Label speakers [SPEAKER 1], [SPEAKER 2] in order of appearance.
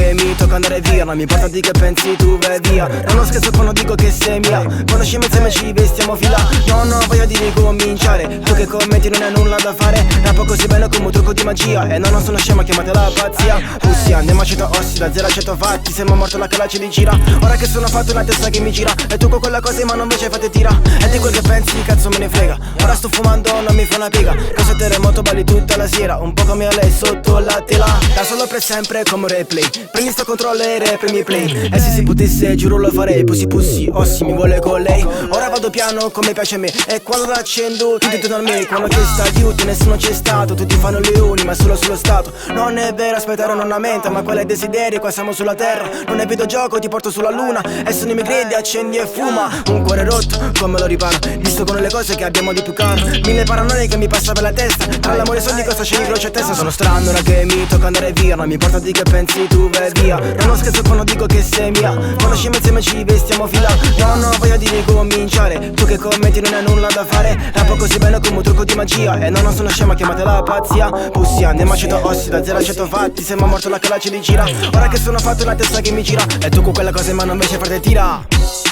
[SPEAKER 1] che mi tocca andare via, non mi importa di che pensi tu, vai via. Non ho scherzo quando dico che sei mia, quando scemo insieme ci vestiamo fila. Non ho voglia di ricominciare, tu che commenti non hai nulla da fare. Rappo così bello come un trucco di magia, e no, non sono scema, chiamatela pazzia. Pussia, andiamo a 100 ossi, da 0 a 100 fatti, sembra morto la cala ce li gira. Ora che sono fatto una testa che mi gira, e tu con quella cosa in mano invece fate tira. E di quel che pensi cazzo me ne frega, ora sto fumando non mi fa una piega. Cosa terremoto balli tutta la sera, un po' come a lei sotto la tela. Da solo per sempre come un replay, prendi sto controller e premi play. E se si potesse giuro lo farei, pussi pussi, ossi mi vuole con lei. Ora vado piano come piace a me, e quando la accendo tutti intorno a me. Quando chiesto aiuto nessuno c'è stato, tutti fanno le uni ma solo sullo stato. Non è vero aspettare non aumenta, ma quella è desideri, qua siamo sulla terra. Non è videogioco, ti porto sulla luna, e se non mi credi accendi e fuma. Un cuore rotto, come lo riparo, visto con le cose che abbiamo di più caro. Mille paranoie che mi passa per la testa, tra l'amore e i soldi cosa scegli croce a testa. Sono strano ora che mi tocca andare via, non mi importa di che pensi tu, vai via. Non ho scherzo quando dico che sei mia, quando scemo insieme ci vestiamo fila. Non ho voglia di ricominciare, tu che commenti non hai nulla da fare. Rappo così bello come un trucco di magia, e no, non sono scema, chiamatela pazzia. Pussia, andiamo a 100 ossi, da 0 a 100 fatti, sembra morto la cala ce li gira. Ora che sono fatto una testa che mi gira, e tu con quella cosa in mano invece fate tira.